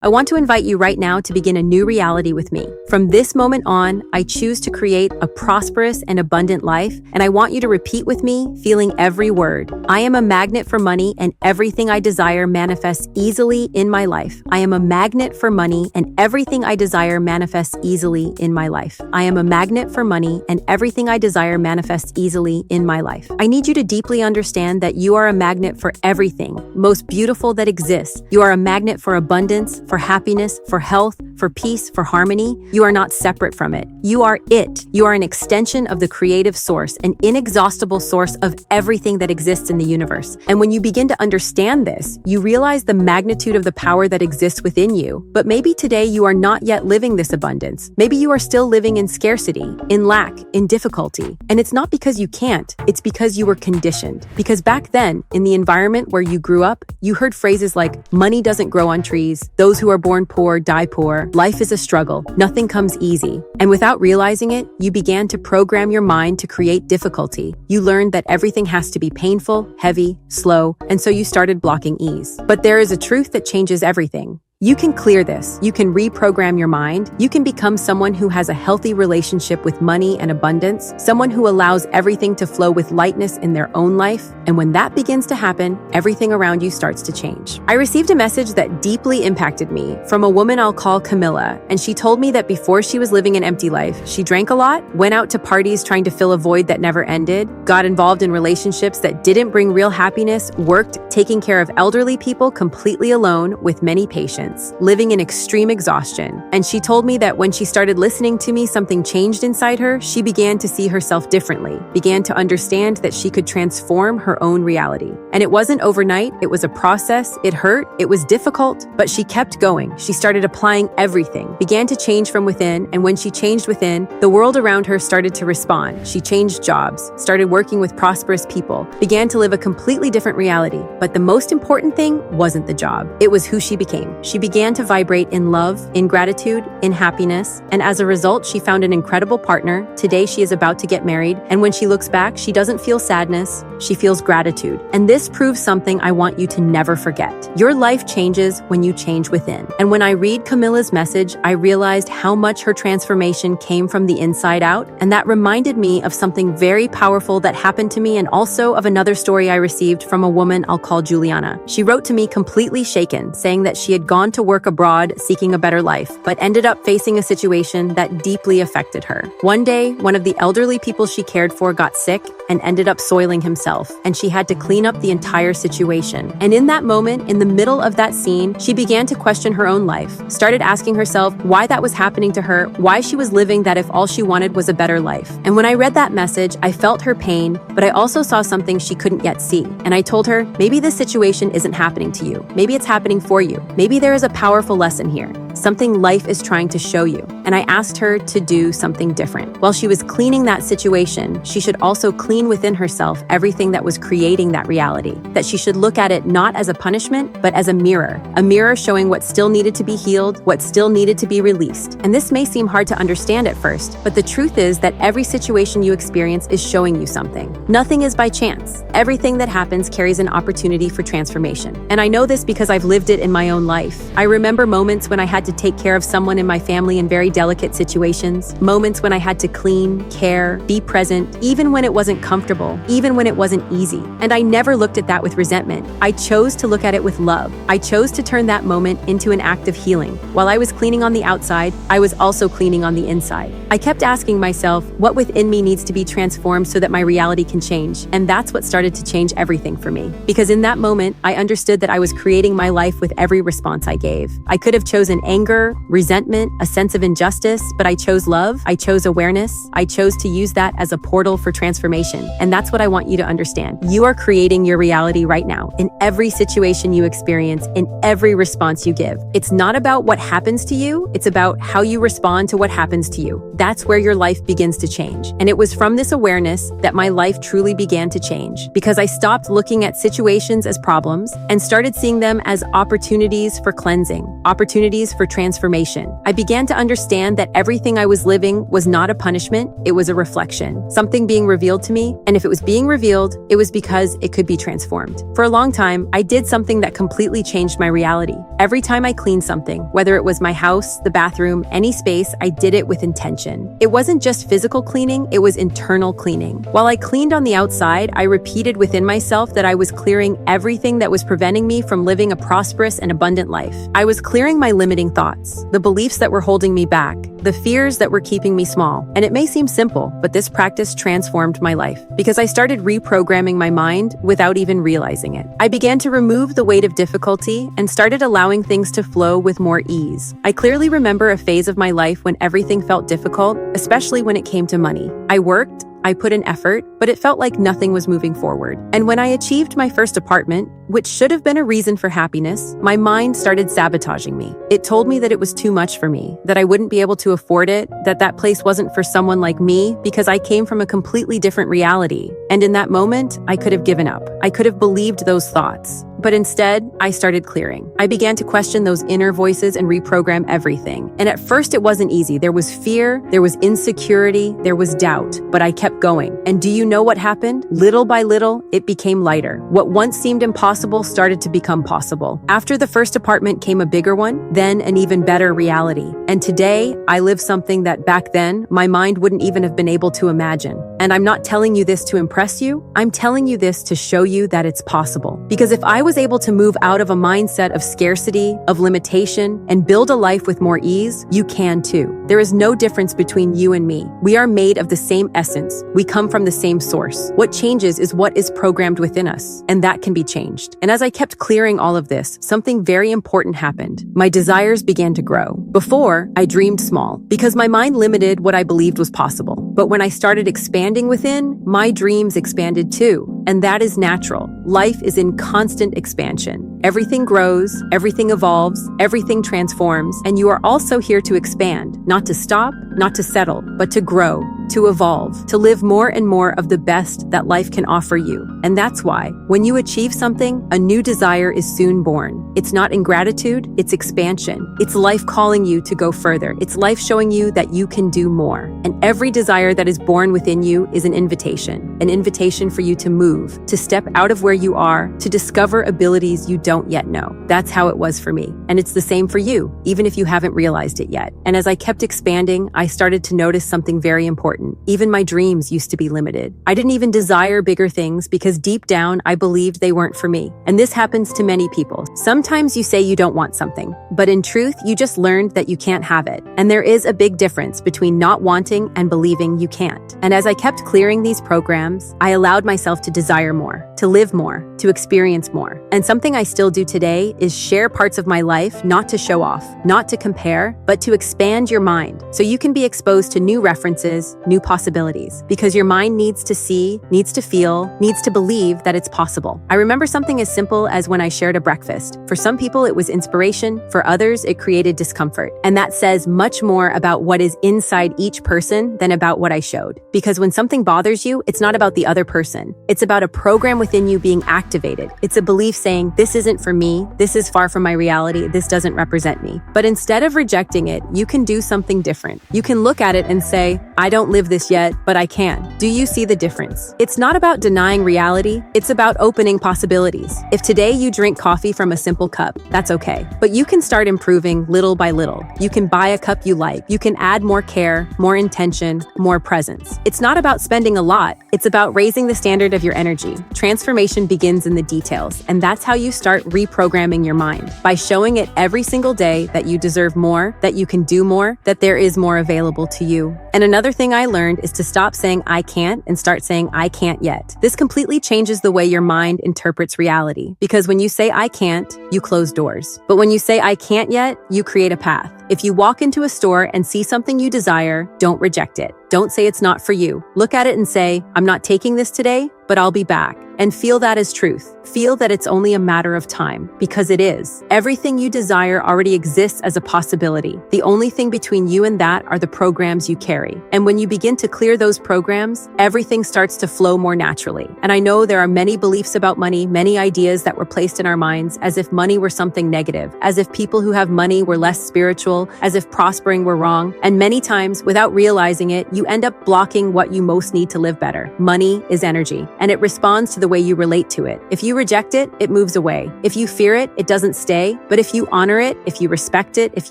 I want to invite you right now to begin a new reality with me. From this moment on, I choose to create a prosperous and abundant life, and I want you to repeat with me, feeling every word. I am a magnet for money, and everything I desire manifests easily in my life. I am a magnet for money, and everything I desire manifests easily in my life. I am a magnet for money, and everything I desire manifests easily in my life. I need you to deeply understand that you are a magnet for everything most beautiful that exists. You are a magnet for abundance, for happiness, for health, for peace, for harmony. You are not separate from it. You are it. You are an extension of the creative source, an inexhaustible source of everything that exists in the universe. And when you begin to understand this, you realize the magnitude of the power that exists within you. But maybe today you are not yet living this abundance. Maybe you are still living in scarcity, in lack, in difficulty. And it's not because you can't, it's because you were conditioned. Because back then, in the environment where you grew up, you heard phrases like, money doesn't grow on trees, those who are born poor die poor, life is a struggle, nothing comes easy. And without realizing it, you began to program your mind to create difficulty. You learned that everything has to be painful, heavy, slow, and so you started blocking ease. But there is a truth that changes everything. You can clear this. You can reprogram your mind. You can become someone who has a healthy relationship with money and abundance, someone who allows everything to flow with lightness in their own life. And when that begins to happen, everything around you starts to change. I received a message that deeply impacted me from a woman I'll call Camilla, and she told me that before she was living an empty life, she drank a lot, went out to parties trying to fill a void that never ended, got involved in relationships that didn't bring real happiness, worked taking care of elderly people completely alone with many patients, living in extreme exhaustion. And she told me that when she started listening to me, something changed inside her. She began to see herself differently, began to understand that she could transform her own reality. And it wasn't overnight, it was a process. It hurt, it was difficult, but she kept going. She started applying everything, began to change from within, and when she changed within, the world around her started to respond. She changed jobs, started working with prosperous people, began to live a completely different reality. But the most important thing wasn't the job. It was who she became. She began to vibrate in love, in gratitude, in happiness, and as a result, she found an incredible partner. Today, she is about to get married, and when she looks back, she doesn't feel sadness, she feels gratitude. And this proves something I want you to never forget. Your life changes when you change within. And when I read Camilla's message, I realized how much her transformation came from the inside out, and that reminded me of something very powerful that happened to me and also of another story I received from a woman I'll call Juliana. She wrote to me completely shaken, saying that she had gone to work abroad seeking a better life, but ended up facing a situation that deeply affected her. One day, one of the elderly people she cared for got sick and ended up soiling himself, and she had to clean up the entire situation. And in that moment, in the middle of that scene, she began to question her own life, started asking herself why that was happening to her, why she was living that if all she wanted was a better life. And when I read that message, I felt her pain, but I also saw something she couldn't yet see. And I told her, maybe this situation isn't happening to you. Maybe it's happening for you. Maybe there is a powerful lesson here, something life is trying to show you. And I asked her to do something different. While she was cleaning that situation, she should also clean within herself everything that was creating that reality, that she should look at it not as a punishment, but as a mirror showing what still needed to be healed, what still needed to be released. And this may seem hard to understand at first, but the truth is that every situation you experience is showing you something. Nothing is by chance. Everything that happens carries an opportunity for transformation. And I know this because I've lived it in my own life. I remember moments when I had to take care of someone in my family in very delicate situations, moments when I had to clean, care, be present, even when it wasn't comfortable, even when it wasn't easy. And I never looked at that with resentment. I chose to look at it with love. I chose to turn that moment into an act of healing. While I was cleaning on the outside, I was also cleaning on the inside. I kept asking myself, what within me needs to be transformed so that my reality can change? And that's what started to change everything for me. Because in that moment, I understood that I was creating my life with every response I gave. I could have chosen anger, resentment, a sense of injustice, but I chose love. I chose awareness. I chose to use that as a portal for transformation. And that's what I want you to understand. You are creating your reality right now in every situation you experience, in every response you give. It's not about what happens to you. It's about how you respond to what happens to you. That's where your life begins to change. And it was from this awareness that my life truly began to change, because I stopped looking at situations as problems and started seeing them as opportunities for cleansing, opportunities for transformation. I began to understand understand that everything I was living was not a punishment, it was a reflection, something being revealed to me, and if it was being revealed, it was because it could be transformed. For a long time, I did something that completely changed my reality. Every time I cleaned something, whether it was my house, the bathroom, any space, I did it with intention. It wasn't just physical cleaning, it was internal cleaning. While I cleaned on the outside, I repeated within myself that I was clearing everything that was preventing me from living a prosperous and abundant life. I was clearing my limiting thoughts, the beliefs that were holding me back, the fears that were keeping me small. And it may seem simple, but this practice transformed my life because I started reprogramming my mind without even realizing it. I began to remove the weight of difficulty and started allowing things to flow with more ease. I clearly remember a phase of my life when everything felt difficult, especially when it came to money. I worked, I put in effort, but it felt like nothing was moving forward. And when I achieved my first apartment, which should have been a reason for happiness, my mind started sabotaging me. It told me that it was too much for me, that I wouldn't be able to afford it, that that place wasn't for someone like me because I came from a completely different reality. And in that moment, I could have given up. I could have believed those thoughts. But instead, I started clearing. I began to question those inner voices and reprogram everything. And at first, it wasn't easy. There was fear, there was insecurity, there was doubt, but I kept going. And do you know what happened? Little by little, it became lighter. What once seemed impossible started to become possible. After the first apartment came a bigger one, then an even better reality. And today, I live something that back then, my mind wouldn't even have been able to imagine. And I'm not telling you this to impress you. I'm telling you this to show you that it's possible. Because if I was able to move out of a mindset of scarcity, of limitation, and build a life with more ease, you can too. There is no difference between you and me. We are made of the same essence. We come from the same source. What changes is what is programmed within us, and that can be changed. And as I kept clearing all of this, something very important happened. My desires began to grow. Before, I dreamed small because my mind limited what I believed was possible. But when I started expanding within, my dreams expanded too. And that is natural. Life is in constant expansion. Everything grows, everything evolves, everything transforms, and you are also here to expand, not to stop, not to settle, but to grow, to evolve, to live more and more of the best that life can offer you. And that's why, when you achieve something, a new desire is soon born. It's not ingratitude, it's expansion. It's life calling you to go further. It's life showing you that you can do more. And every desire that is born within you is an invitation for you to move, to step out of where you are, to discover abilities you don't yet know. That's how it was for me. And it's the same for you, even if you haven't realized it yet. And as I kept expanding, I started to notice something very important. Even my dreams used to be limited. I didn't even desire bigger things because deep down, I believed they weren't for me. And this happens to many people. Sometimes you say you don't want something, but in truth, you just learned that you can't have it. And there is a big difference between not wanting and believing you can't. And as I kept clearing these programs, I allowed myself to desire more, to live more, to experience more. And something I still do today is share parts of my life, not to show off, not to compare, but to expand your mind so you can be exposed to new references, new possibilities, because your mind needs to see, needs to feel, needs to believe that it's possible. I remember something as simple as when I shared a breakfast. For some people, it was inspiration. For others, it created discomfort. And that says much more about what is inside each person than about what I showed. Because when something bothers you, it's not about the other person. It's about a program within you being activated. It's a belief saying, this isn't for me, this is far from my reality, this doesn't represent me. But instead of rejecting it, you can do something different. You can look at it and say, I don't live this yet, but I can. Do you see the difference? It's not about denying reality, it's about opening possibilities. If today you drink coffee from a simple cup, that's okay. But you can start improving little by little. You can buy a cup you like. You can add more care, more intention, more presence. It's not about spending a lot, it's about raising the standard of your energy. Transformation begins in the details, and that's how you start reprogramming your mind, by showing it every single day that you deserve more, that you can do more, that there is more available to you. And another thing I learned is to stop saying I can't and start saying I can't yet. This completely changes the way your mind interprets reality, because when you say I can't, you close doors. But when you say I can't yet, you create a path. If you walk into a store and see something you desire, don't reject it. Don't say it's not for you. Look at it and say, I'm not taking this today, but I'll be back. And feel that as truth. Feel that it's only a matter of time, because it is. Everything you desire already exists as a possibility. The only thing between you and that are the programs you carry. And when you begin to clear those programs, everything starts to flow more naturally. And I know there are many beliefs about money, many ideas that were placed in our minds as if money were something negative, as if people who have money were less spiritual, as if prospering were wrong. And many times, without realizing it, you end up blocking what you most need to live better. Money is energy, and it responds to the way you relate to it. If you reject it, it moves away. If you fear it, it doesn't stay. But if you honor it, if you respect it, if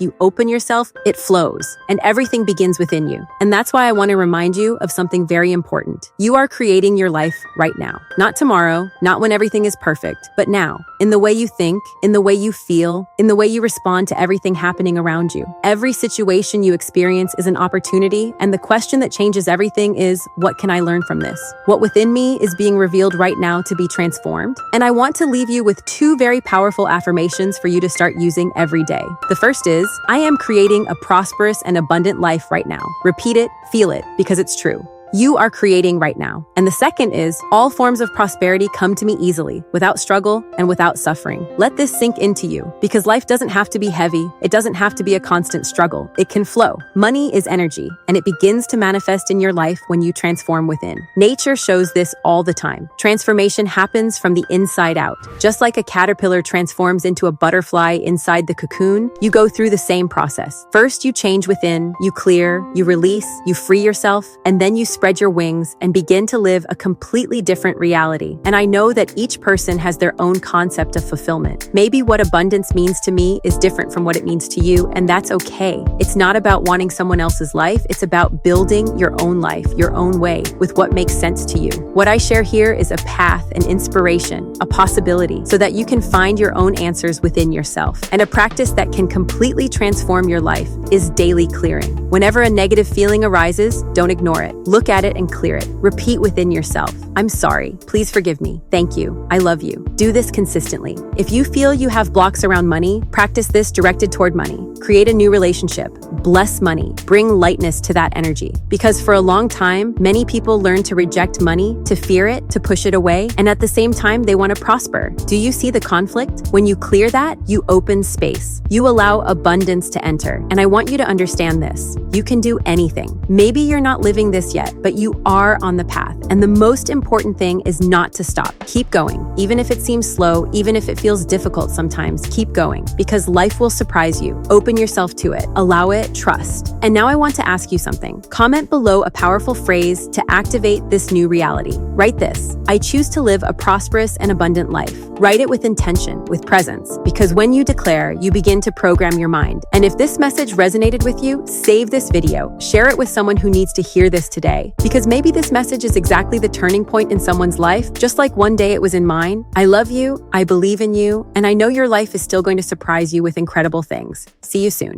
you open yourself, it flows. And everything begins within you. And that's why I want to remind you of something very important. You are creating your life right now. Not tomorrow, not when everything is perfect, but now. In the way you think, in the way you feel, in the way you respond to everything happening around you. Every situation you experience is an opportunity, and the question that changes everything is, what can I learn from this? What within me is being revealed right now to be transformed. And I want to leave you with 2 very powerful affirmations for you to start using every day. The first is, I am creating a prosperous and abundant life right now. Repeat it, feel it, because it's true. You are creating right now. And the second is, all forms of prosperity come to me easily, without struggle and without suffering. Let this sink into you, because life doesn't have to be heavy. It doesn't have to be a constant struggle. It can flow. Money is energy, and it begins to manifest in your life when you transform within. Nature shows this all the time. Transformation happens from the inside out. Just like a caterpillar transforms into a butterfly inside the cocoon, you go through the same process. First, you change within, you clear, you release, you free yourself, and then you spread your wings and begin to live a completely different reality. And I know that each person has their own concept of fulfillment. Maybe what abundance means to me is different from what it means to you, and that's okay. It's not about wanting someone else's life, it's about building your own life, your own way, with what makes sense to you. What I share here is a path, an inspiration, a possibility, so that you can find your own answers within yourself. And a practice that can completely transform your life is daily clearing. Whenever a negative feeling arises, don't ignore it. Look at it and clear it. Repeat within yourself, I'm sorry, please forgive me, thank you, I love you. Do this consistently. If you feel you have blocks around money, practice this directed toward money. Create a new relationship. Bless money. Bring lightness to that energy. Because for a long time, many people learn to reject money, to fear it, to push it away, and at the same time, they want to prosper. Do you see the conflict? When you clear that, you open space. You allow abundance to enter. And I want you to understand this. You can do anything. Maybe you're not living this yet, but you are on the path. And the most important thing is not to stop. Keep going. Even if it seems slow, even if it feels difficult sometimes, keep going. Because life will surprise you. Open yourself to it. Allow it. Trust. And now I want to ask you something. Comment below a powerful phrase to activate this new reality. Write this: I choose to live a prosperous and abundant life. Write it with intention, with presence, because when you declare, you begin to program your mind. And if this message resonated with you, save this video, share it with someone who needs to hear this today, because maybe this message is exactly the turning point in someone's life, just like one day it was in mine. I love you, I believe in you, and I know your life is still going to surprise you with incredible things. See you soon.